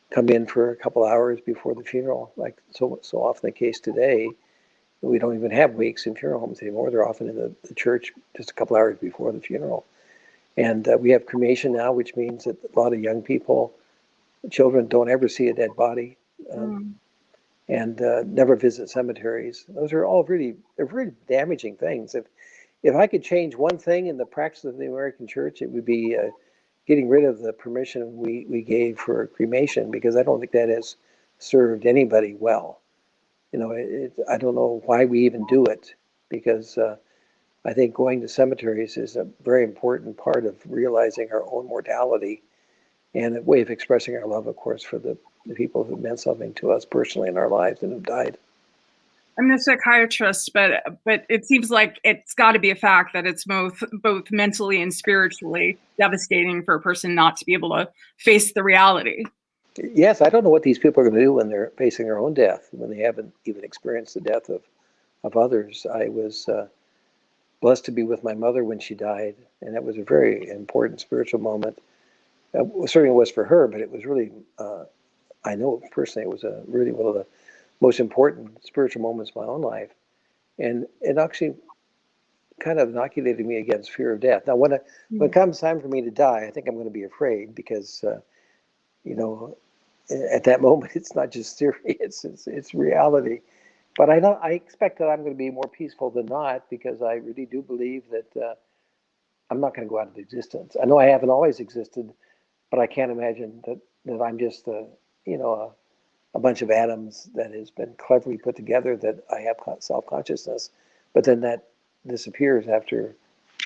come in for a couple hours before the funeral, like so often the case today. We don't even have wakes in funeral homes anymore. They're often in the church just a couple hours before the funeral. And we have cremation now, which means that a lot of young people, children, don't ever see a dead body. And never visit cemeteries. Those are all they're really damaging things. If I could change one thing in the practice of the American church, it would be getting rid of the permission we gave for cremation, because I don't think that has served anybody well. I don't know why we even do it, because I think going to cemeteries is a very important part of realizing our own mortality and a way of expressing our love, of course, for the people who meant something to us personally in our lives and have died. I'm a psychiatrist, but it seems like it's got to be a fact that it's both mentally and spiritually devastating for a person not to be able to face the reality. Yes, I don't know what these people are going to do when they're facing their own death, when they haven't even experienced the death of others. I was blessed to be with my mother when she died, and that was a very important spiritual moment. Certainly it was for her, but it was really, I know personally, it was really one of the most important spiritual moments of my own life. And it actually kind of inoculated me against fear of death. Now, when it comes time for me to die, I think I'm going to be afraid because, at that moment, it's not just theory, it's reality. But I expect that I'm going to be more peaceful than not, because I really do believe that I'm not going to go out of existence. I know I haven't always existed, but I can't imagine that I'm just a bunch of atoms that has been cleverly put together, that I have self-consciousness, but then that disappears after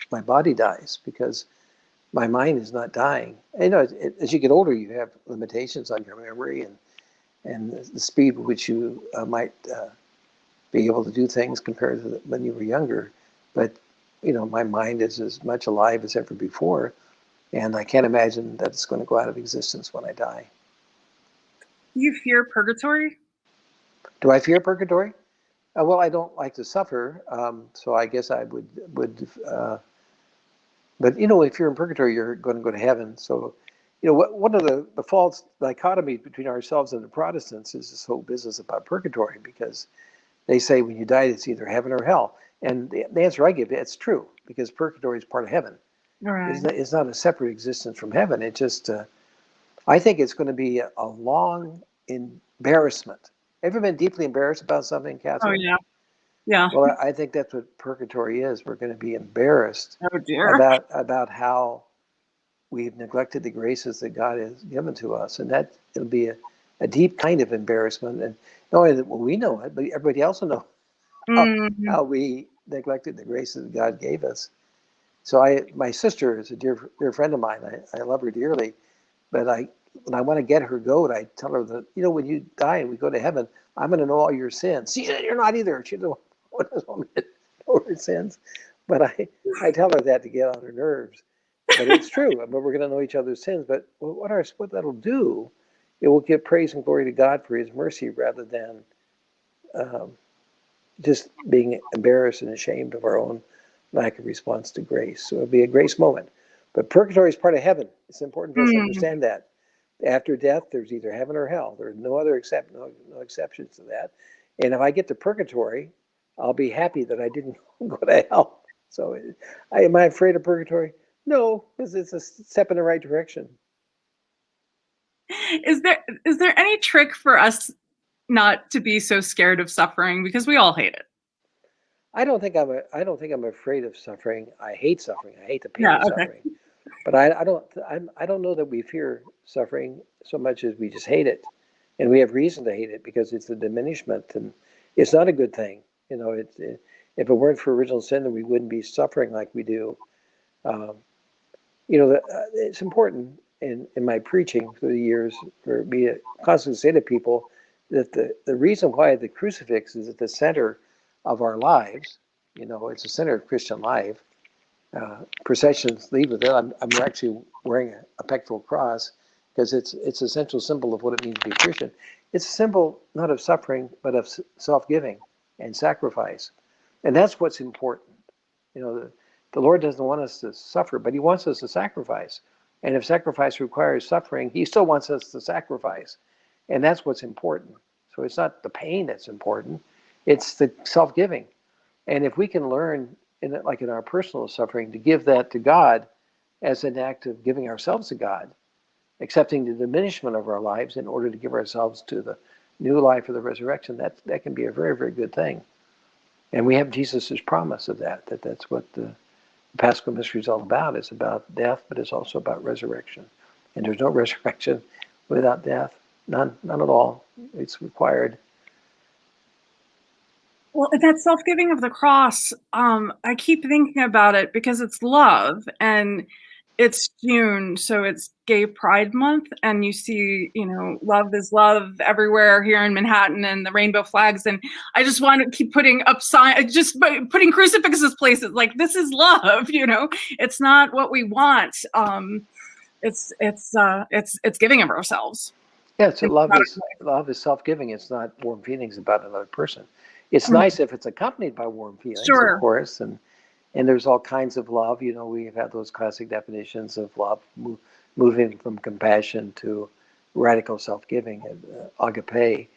my body dies, because my mind is not dying. And, as you get older, you have limitations on your memory and the speed with which you might be able to do things compared to when you were younger. But, my mind is as much alive as ever before, and I can't imagine that it's going to go out of existence when I die. Do you fear purgatory? Do I fear purgatory? Well, I don't like to suffer, so I guess I would. But if you're in purgatory, you're going to go to heaven. So, one of the false dichotomies between ourselves and the Protestants is this whole business about purgatory, because they say when you die, it's either heaven or hell. And the answer I give, it's true, because purgatory is part of heaven. Right. It's not a separate existence from heaven. It just, I think it's going to be a long embarrassment. Ever been deeply embarrassed about something, Kathryn? Oh, yeah. Yeah. Well, I think that's what purgatory is. We're going to be embarrassed Oh, dear. about how we've neglected the graces that God has given to us. And that it'll be a deep kind of embarrassment. And not only that we know it, but everybody else will know how we neglected the graces that God gave us. So my sister is a dear friend of mine. I love her dearly, but when I want to get her goat, I tell her that, when you die and we go to heaven, I'm going to know all your sins. She said, you're not either. She doesn't want me to know her sins. But I tell her that to get on her nerves. But it's true. But we're going to know each other's sins. But what that'll do, it will give praise and glory to God for his mercy, rather than just being embarrassed and ashamed of our own lack of response to grace. So it'll be a grace moment. But purgatory is part of heaven. It's important for us to understand that. After death, there's either heaven or hell. There's no exceptions to that. And if I get to purgatory, I'll be happy that I didn't go to hell. So am I afraid of purgatory? No, because it's a step in the right direction. Is there any trick for us not to be so scared of suffering? Because we all hate it. I don't think I'm afraid of suffering. I hate suffering. I hate the pain Yeah. of Okay. suffering. But I don't know that we fear suffering so much as we just hate it, and we have reason to hate it because it's a diminishment, and it's not a good thing. If it weren't for original sin, then we wouldn't be suffering like we do. Um, it's important in my preaching through the years for me to constantly say to people that the reason why the crucifix is at the center of our lives, it's the center of Christian life. Processions lead with it. I'm actually wearing a pectoral cross because it's a central symbol of what it means to be Christian. It's a symbol not of suffering, but of self-giving and sacrifice. And that's what's important. The Lord doesn't want us to suffer, but he wants us to sacrifice. And if sacrifice requires suffering, he still wants us to sacrifice. And that's what's important. So it's not the pain that's important, it's the self-giving. And if we can learn, in our personal suffering, to give that to God as an act of giving ourselves to God, accepting the diminishment of our lives in order to give ourselves to the new life of the resurrection, that can be a very, very good thing. And we have Jesus' promise of that's what the Paschal mystery is all about. It's about death, but it's also about resurrection. And there's no resurrection without death. None at all. It's required. Well, that self-giving of the cross, I keep thinking about it because it's love, and it's June, so it's Gay Pride Month, and you see, love is love everywhere here in Manhattan, and the rainbow flags, and I just want to keep putting up just putting crucifixes places like this is love. It's not what we want. It's giving of ourselves. Yeah, so love is self-giving. It's not warm feelings about another person. It's nice if it's accompanied by warm feelings, Sure. Of course, and there's all kinds of love. We've had those classic definitions of love, moving from compassion to radical self-giving, agape,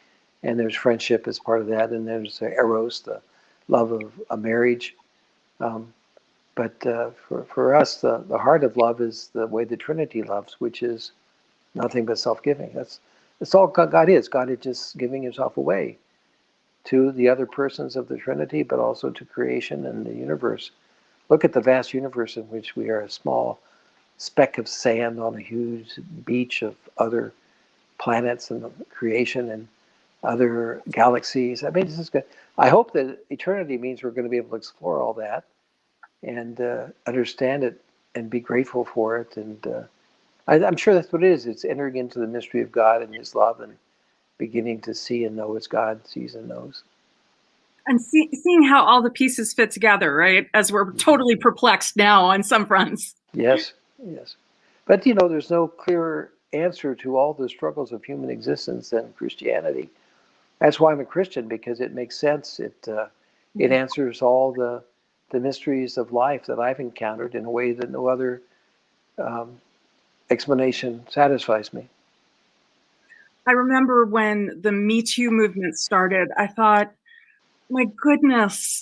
and there's friendship as part of that, and there's eros, the love of a marriage. But for us, the heart of love is the way the Trinity loves, which is nothing but self-giving. That's all God is. God is just giving himself away to the other persons of the Trinity, but also to creation and the universe. Look at the vast universe in which we are a small speck of sand on a huge beach of other planets and creation and other galaxies. I mean, this is good. I hope that eternity means we're going to be able to explore all that and understand it and be grateful for it. And I'm sure that's what it is. It's entering into the mystery of God and his love and beginning to see and know as God sees and knows. And seeing how all the pieces fit together, right? As we're totally perplexed now on some fronts. Yes. But, there's no clear answer to all the struggles of human existence than Christianity. That's why I'm a Christian, because it makes sense. It answers all the mysteries of life that I've encountered in a way that no other explanation satisfies me. I remember when the Me Too movement started, I thought, my goodness,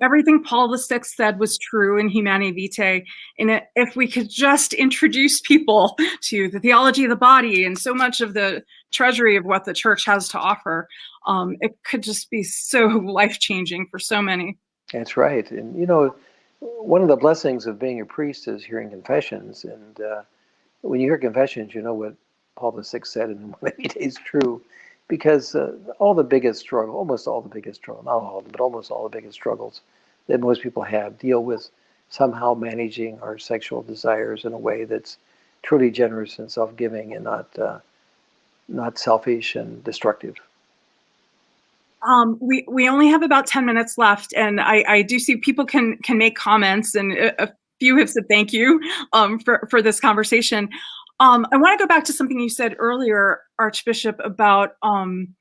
everything Paul VI said was true in Humanae Vitae. And if we could just introduce people to the theology of the body and so much of the treasury of what the church has to offer, it could just be so life-changing for so many. That's right. And, one of the blessings of being a priest is hearing confessions. And when you hear confessions, you know what Paul VI said in Humanae Vitae is true. Because almost all the biggest struggles, not all of them, but almost all the biggest struggles that most people have deal with somehow managing our sexual desires in a way that's truly generous and self-giving and not selfish and destructive. We only have about 10 minutes left, and I do see people can make comments, and a few have said thank you for this conversation. I want to go back to something you said earlier, Archbishop, about some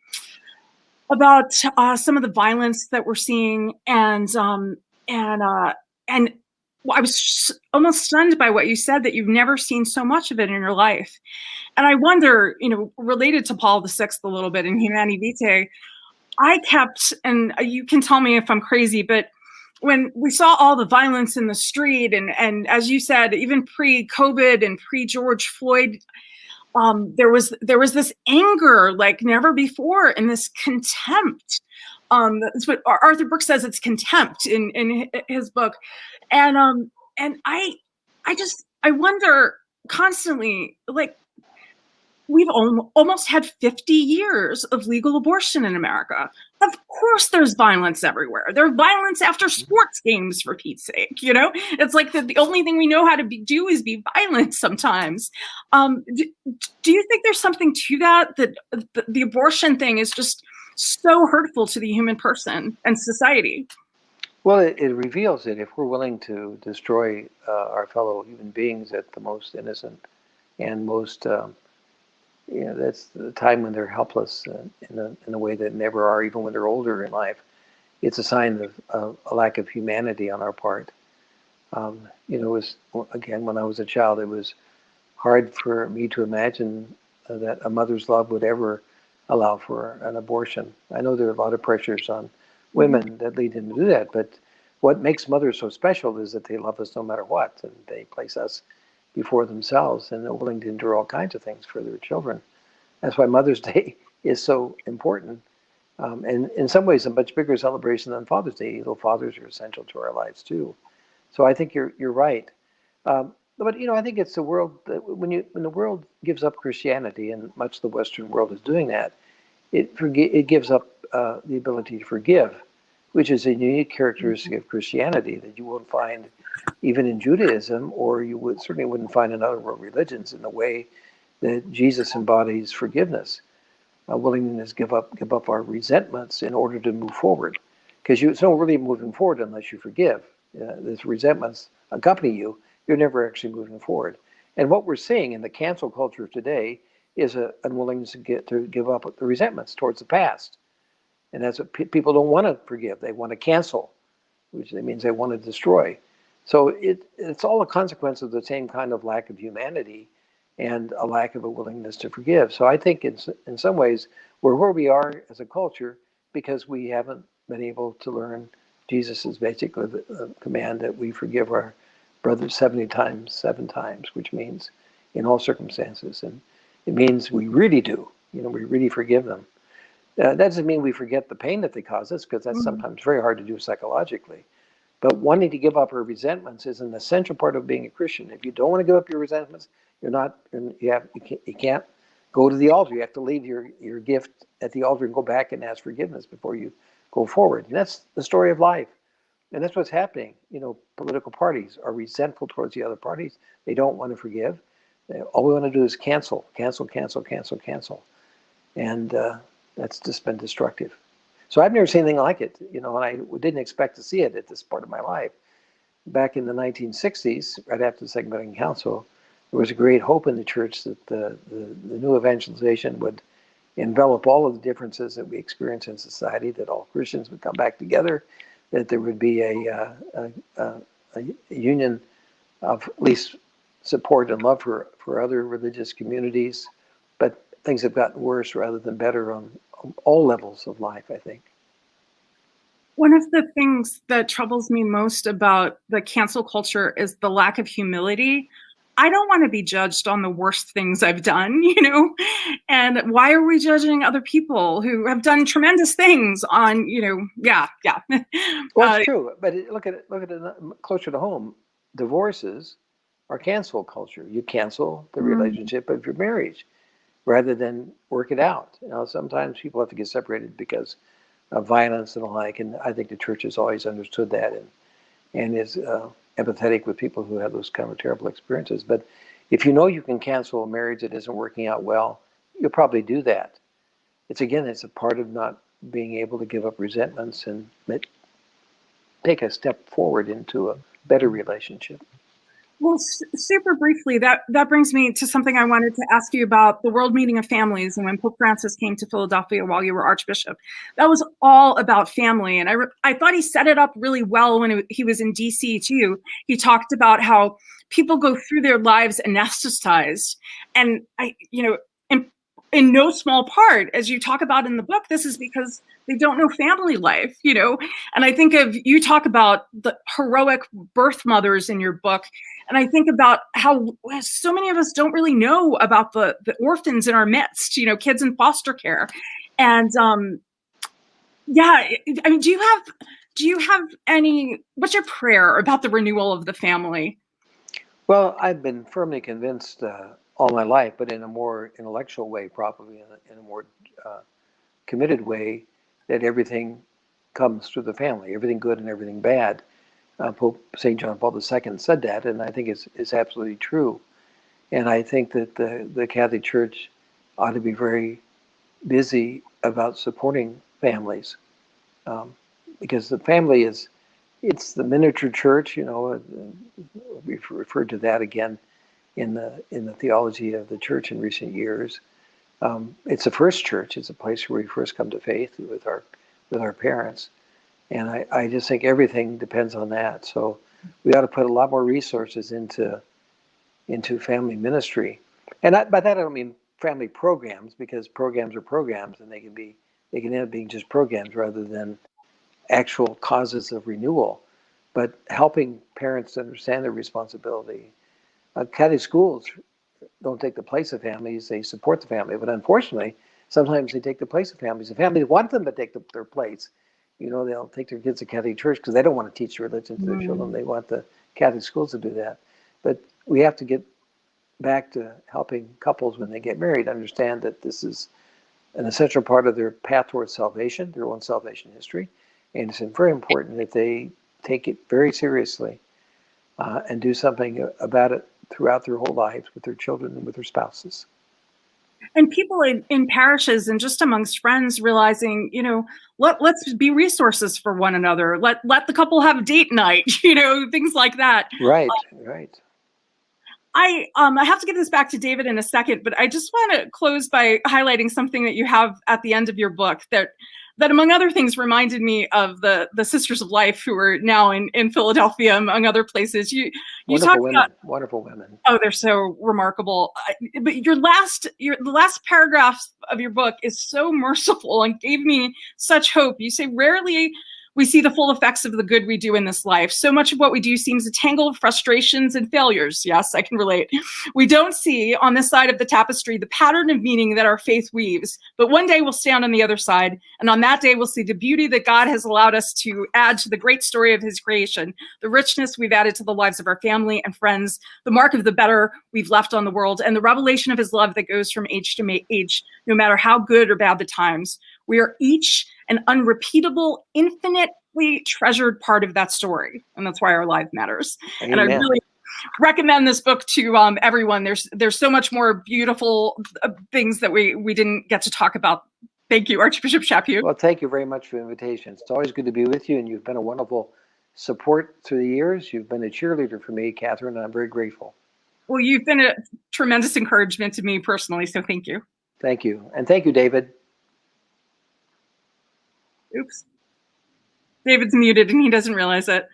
of the violence that we're seeing, and I was almost stunned by what you said, that you've never seen so much of it in your life. And I wonder, related to Paul VI a little bit in Humanae Vitae, I kept, and you can tell me if I'm crazy, but when we saw all the violence in the street, and as you said, even pre-COVID and pre-George Floyd, there was this anger like never before, and this contempt That's what Arthur Brooks says. It's contempt in his book, and I wonder constantly, like, we've almost had 50 years of legal abortion in America. Of course there's violence everywhere. There's violence after sports games, for Pete's sake. It's like the only thing we know how to do is be violent sometimes. Do you think there's something to that the abortion thing is just so hurtful to the human person and society? Well, it reveals that if we're willing to destroy our fellow human beings at the most innocent and most that's the time when they're helpless in a way that never are, even when they're older in life. It's a sign of a lack of humanity on our part. It was, again, when I was a child, it was hard for me to imagine that a mother's love would ever allow for an abortion. I know there are a lot of pressures on women that lead them to do that, but what makes mothers so special is that they love us no matter what, and they place us before themselves, and they're willing to endure all kinds of things for their children. That's why Mother's Day is so important, and in some ways a much bigger celebration than Father's Day. Though fathers are essential to our lives too. So I think you're right. But I think it's the world that when the world gives up Christianity, and much of the Western world is doing that, it gives up the ability to forgive, which is a unique characteristic of Christianity that you won't find even in Judaism, or you certainly wouldn't find in other world religions, in the way that Jesus embodies forgiveness, a willingness to give up our resentments in order to move forward. Because it's not really moving forward unless you forgive. These resentments accompany you. You're never actually moving forward. And what we're seeing in the cancel culture today is an unwillingness to give up the resentments towards the past. And that's what people don't want to forgive. They want to cancel, which means they want to destroy. So it's all a consequence of the same kind of lack of humanity and a lack of a willingness to forgive. So I think in some ways we're where we are as a culture because we haven't been able to learn Jesus' basically the command that we forgive our brothers 70 times, 7 times, which means in all circumstances. And it means we really do, we really forgive them. That doesn't mean we forget the pain that they cause us, because that's sometimes very hard to do psychologically. But wanting to give up our resentments is an essential part of being a Christian. If you don't want to give up your resentments, you can't go to the altar. You have to leave your gift at the altar and go back and ask forgiveness before you go forward. And that's the story of life. And that's what's happening. Political parties are resentful towards the other parties. They don't want to forgive. All we want to do is cancel. And that's just been destructive. So I've never seen anything like it, and I didn't expect to see it at this part of my life. Back in the 1960s, right after the Second Vatican Council, there was a great hope in the church that the new evangelization would envelop all of the differences that we experience in society, that all Christians would come back together, that there would be a union of at least support and love for other religious communities. But things have gotten worse rather than better on all levels of life, I think. One of the things that troubles me most about the cancel culture is the lack of humility. I don't want to be judged on the worst things I've done, and why are we judging other people who have done tremendous things on, yeah. Well, it's true, but look at it closer to home. Divorces are cancel culture. You cancel the relationship of your marriage rather than work it out. Sometimes people have to get separated because of violence and the like, and I think the church has always understood that and is empathetic with people who have those kind of terrible experiences. But if you can cancel a marriage that isn't working out well, you'll probably do that. It's a part of not being able to give up resentments and take a step forward into a better relationship. Well, super briefly, that brings me to something I wanted to ask you about, the World Meeting of Families, and when Pope Francis came to Philadelphia while you were Archbishop. That was all about family, and I thought he set it up really well when he was in D.C. too. He talked about how people go through their lives anesthetized, and in no small part, as you talk about in the book, this is because they don't know family life, and I think you talk about the heroic birth mothers in your book, and I think about how so many of us don't really know about the orphans in our midst, kids in foster care. And Yeah, I mean, do you have any, what's your prayer about the renewal of the family? Well, I've been firmly convinced all my life, but in a more intellectual way, probably in a more committed way, that everything comes through the family, everything good and everything bad. Pope St. John Paul II said that, and I think it's absolutely true. And I think that the Catholic Church ought to be very busy about supporting families, because the family it's the miniature church. We've referred to that again in the theology of the church in recent years. It's the first church. It's a place where we first come to faith with our parents, and I just think everything depends on that. So we ought to put a lot more resources into family ministry, and by that I don't mean family programs, because programs are programs, and they can end up being just programs rather than actual causes of renewal, but helping parents understand their responsibility. Catholic schools don't take the place of families, they support the family, but unfortunately, sometimes they take the place of families. The families want them to take their place. They'll take their kids to Catholic church because they don't want to teach religion to their children. They want the Catholic schools to do that. But we have to get back to helping couples when they get married understand that this is an essential part of their path towards salvation, their own salvation history. And it's very important that they take it very seriously and do something about it throughout their whole lives with their children and with their spouses. And people in parishes and just amongst friends realizing, let's be resources for one another. Let the couple have date night, things like that. Right. I have to get this back to David in a second, but I just want to close by highlighting something that you have at the end of your book that among other things reminded me of the Sisters of Life, who are now in Philadelphia, among other places. You talk about wonderful women. Oh, they're so remarkable. But the last paragraph of your book is so merciful and gave me such hope. You say, rarely we see the full effects of the good we do in this life. So much of what we do seems a tangle of frustrations and failures. Yes, I can relate. We don't see on this side of the tapestry the pattern of meaning that our faith weaves. But one day we'll stand on the other side, and on that day we'll see the beauty that God has allowed us to add to the great story of his creation, the richness we've added to the lives of our family and friends, the mark of the better we've left on the world, and the revelation of his love that goes from age to age, no matter how good or bad the times. We are each an unrepeatable, infinitely treasured part of that story. And that's why our life matters. Amen. And I really recommend this book to everyone. There's so much more beautiful things that we didn't get to talk about. Thank you, Archbishop Chaput. Well, thank you very much for the invitation. It's always good to be with you, and you've been a wonderful support through the years. You've been a cheerleader for me, Kathryn, and I'm very grateful. Well, you've been a tremendous encouragement to me personally, so thank you. Thank you. And thank you, David. Oops. David's muted and he doesn't realize it.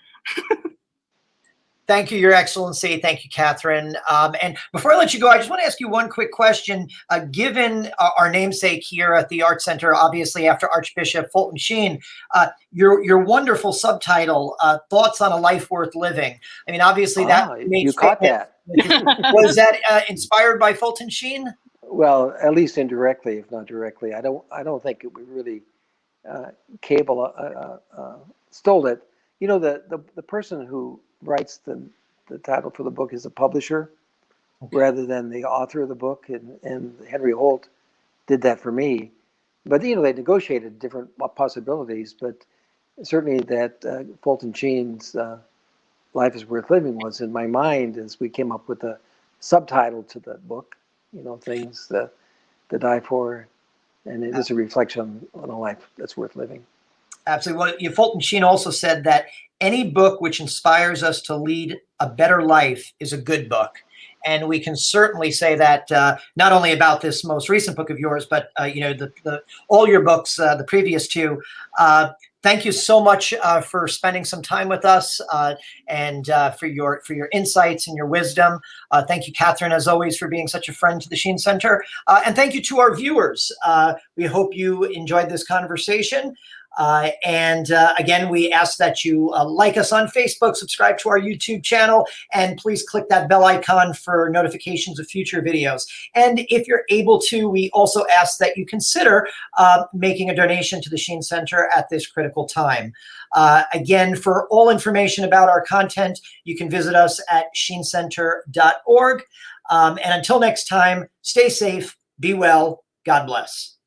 Thank you, Your Excellency. Thank you, Kathryn. And before I let you go, I just want to ask you one quick question. Given our namesake here at the Art Center, obviously after Archbishop Fulton Sheen, your wonderful subtitle, Thoughts on a Life Worth Living. I mean, obviously that you caught that. Was that inspired by Fulton Sheen? Well, at least indirectly, if not directly. I don't think we really cable stole it. The person who writes the title for the book is the publisher, rather than the author of the book, and Henry Holt did that for me. But they negotiated different possibilities, but certainly that Fulton Sheen's Life is Worth Living was in my mind as we came up with a subtitle to the book, things to die for. And it is a reflection on a life that's worth living. Absolutely. Well, Fulton Sheen also said that any book which inspires us to lead a better life is a good book. And we can certainly say that not only about this most recent book of yours, but all your books, the previous two. Thank you so much for spending some time with us and for your insights and your wisdom. Thank you, Kathryn, as always, for being such a friend to the Sheen Center. And thank you to our viewers. We hope you enjoyed this conversation. Again, we ask that you like us on Facebook, subscribe to our YouTube channel, and please click that bell icon for notifications of future videos. And if you're able to, we also ask that you consider making a donation to the Sheen Center at this critical time. Again, for all information about our content, you can visit us at sheencenter.org. And until next time, stay safe, be well, God bless.